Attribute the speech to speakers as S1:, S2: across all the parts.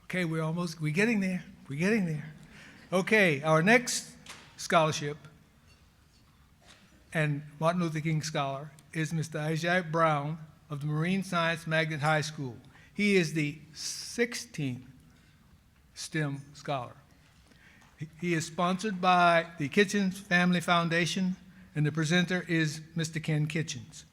S1: Okay, we're getting there. We're getting there. Okay, our next scholarship and Martin Luther King Scholar is Mr. Ajia Brown of the Marine Science Magnet High School. He is the 16th STEM Scholar. He is sponsored by the Kitchings Family Foundation, and the presenter is Mr. Ken Kitchings.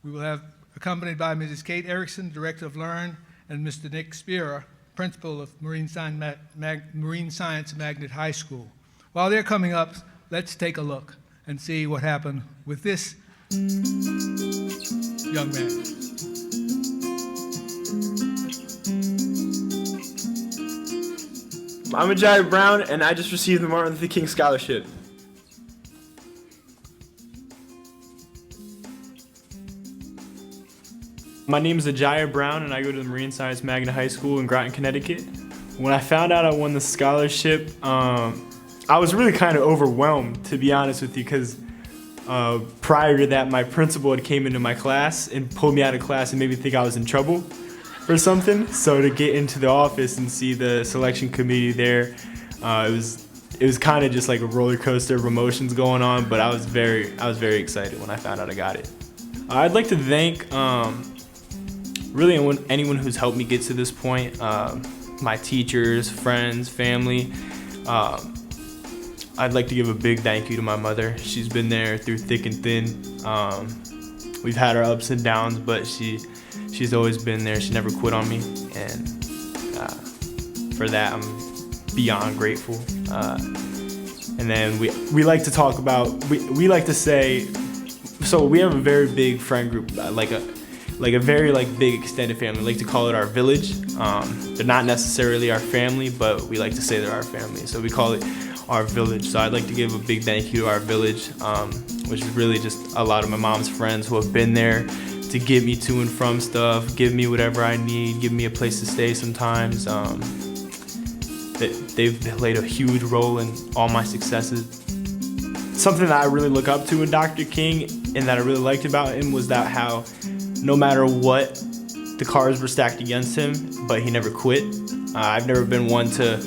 S1: We will have accompanied by Mrs. Kate Erickson, Director of Learn, and Mr. Nick Spira, Principal of Marine Science Magnet High School. While they're coming up, let's take a look and see what happened with this young man.
S2: I'm Ajia Brown, and I just received the Martin Luther King Scholarship. My name is Ajia Brown, and I go to the Marine Science Magnet High School in Groton, Connecticut. When I found out I won the scholarship, I was really kind of overwhelmed, to be honest with you, because prior to that, my principal had came into my class and pulled me out of class and made me think I was in trouble or something. So to get into the office and see the selection committee there, it was kind of just like a roller coaster of emotions going on. But I was very excited when I found out I got it. I'd like to thank really anyone who's helped me get to this point. My teachers, friends, family. I'd like to give a big thank you to my mother. She's been there through thick and thin. We've had our ups and downs, but she's always been there. She never quit on me, and for that I'm beyond grateful. And then we like to talk about, we like to say, so we have a very big friend group, like a very big extended family. We like to call it our village. They're not necessarily our family, but we like to say they're our family. So we call it our village. So I'd like to give a big thank you to our village, which is really just a lot of my mom's friends who have been there to get me to and from stuff, give me whatever I need, give me a place to stay sometimes. They've played a huge role in all my successes. Something that I really look up to in Dr. King and that I really liked about him was that how no matter what, the cards were stacked against him, but he never quit. I've never been one to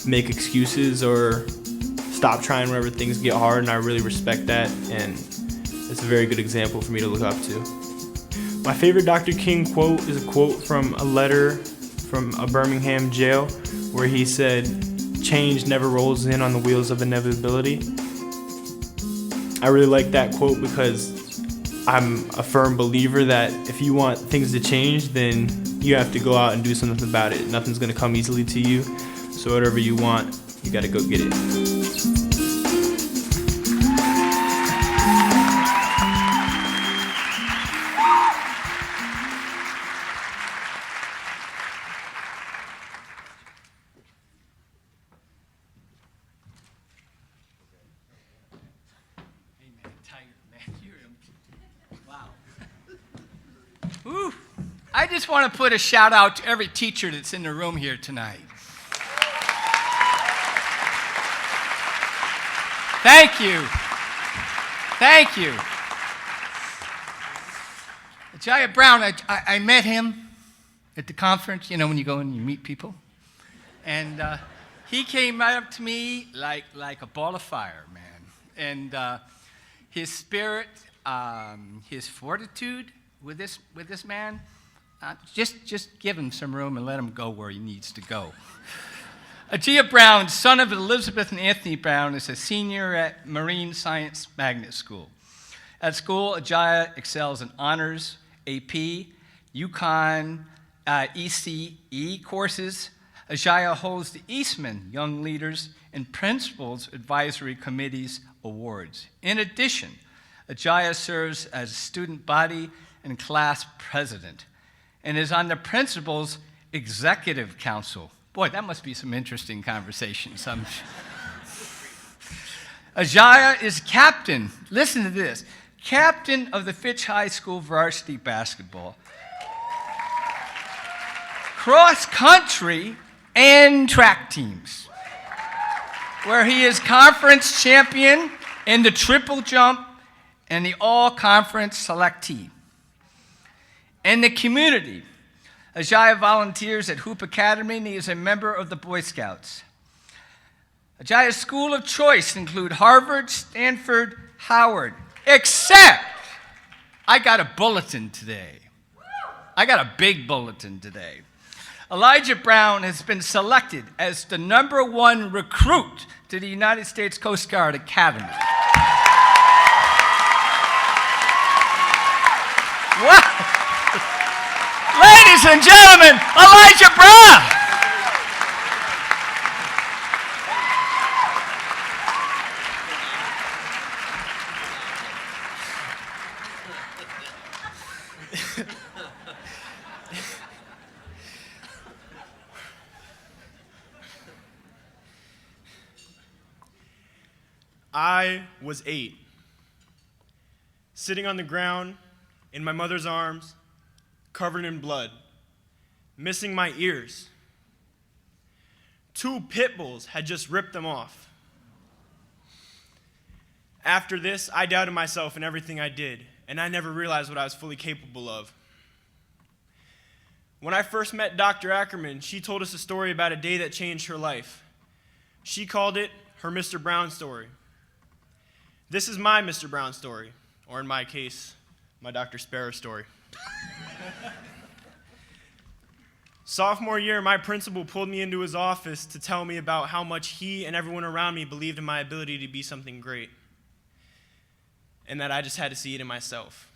S2: make excuses or stop trying whenever things get hard, and I really respect that, and it's a very good example for me to look up to. My favorite Dr. King quote is a quote from a letter from a Birmingham jail where he said, "Change never rolls in on the wheels of inevitability." I really like that quote because I'm a firm believer that if you want things to change, then you have to go out and do something about it. Nothing's gonna come easily to you, so whatever you want, you gotta go get it.
S3: Woo. I just want to put a shout out to every teacher that's in the room here tonight. Thank you. Thank you. Ajia Brown, I met him at the conference, you know, when you go and you meet people. And he came right up to me like a ball of fire, man. And his spirit, his fortitude with this man, just give him some room and let him go where he needs to go. Ajia Brown, son of Elizabeth and Anthony Brown, is a senior at Marine Science Magnet School. At school, Ajia excels in honors, AP, UConn, ECE courses. Ajia holds the Eastman Young Leaders and Principals Advisory Committee's awards. In addition, Ajia serves as student body and class president and is on the Principal's Executive Council. Boy, that must be some interesting conversations. Ajia is captain, listen to this, captain of the Fitch High School varsity basketball, cross country, and track teams, where he is conference champion in the triple jump and the all-conference selectee. In the community, Ajia volunteers at Hoop Academy, and he is a member of the Boy Scouts. Ajia's school of choice include Harvard, Stanford, Howard, except I got a bulletin today. I got a big bulletin today. Elijah Brown has been selected as the #1 recruit to the United States Coast Guard Academy. Wow. Ladies and gentlemen, Elijah Brown.
S2: I was 8, sitting on the ground in my mother's arms, covered in blood, missing my ears. 2 pit bulls had just ripped them off. After this, I doubted myself in everything I did, and I never realized what I was fully capable of. When I first met Dr. Ackerman, she told us a story about a day that changed her life. She called it her Mr. Brown story. This is my Mr. Brown story, or in my case, my Dr. Sparrow story. Sophomore year, my principal pulled me into his office to tell me about how much he and everyone around me believed in my ability to be something great, and that I just had to see it in myself.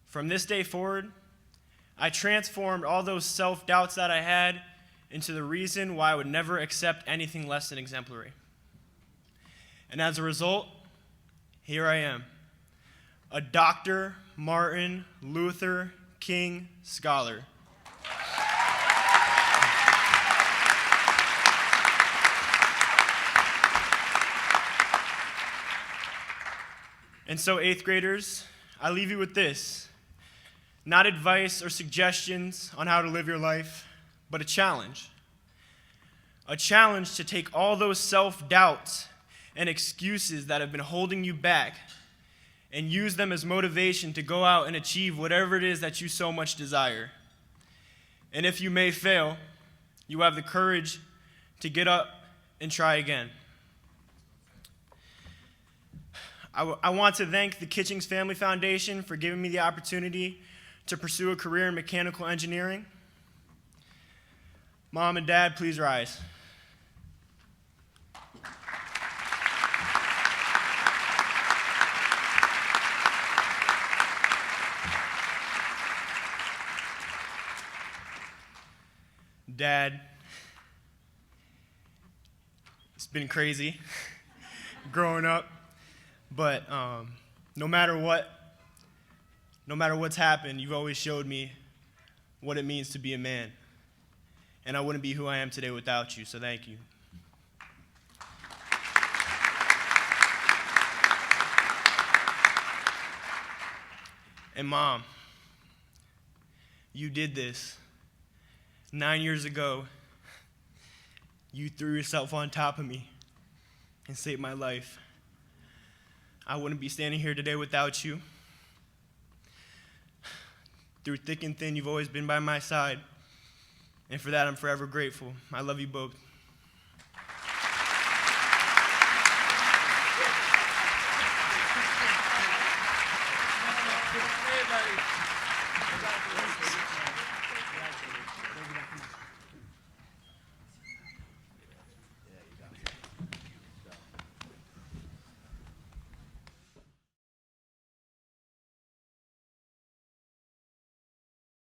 S2: From this day forward, I transformed all those self-doubts that I had into the reason why I would never accept anything less than exemplary. And as a result, here I am, a Dr. Martin Luther King Scholar. And so, 8th graders, I leave you with this. Not advice or suggestions on how to live your life, but a challenge. A challenge to take all those self-doubts and excuses that have been holding you back and use them as motivation to go out and achieve whatever it is that you so much desire. And if you may fail, you have the courage to get up and try again. I want to thank the Kitchings Family Foundation for giving me the opportunity to pursue a career in mechanical engineering. Mom and Dad, please rise. Dad, it's been crazy growing up, but no matter what's happened, you've always showed me what it means to be a man, and I wouldn't be who I am today without you, so thank you. And Mom, you did this. 9 years ago, you threw yourself on top of me and saved my life. I wouldn't be standing here today without you. Through thick and thin, you've always been by my side, and for that, I'm forever grateful. I love you both.
S3: Hey, buddy.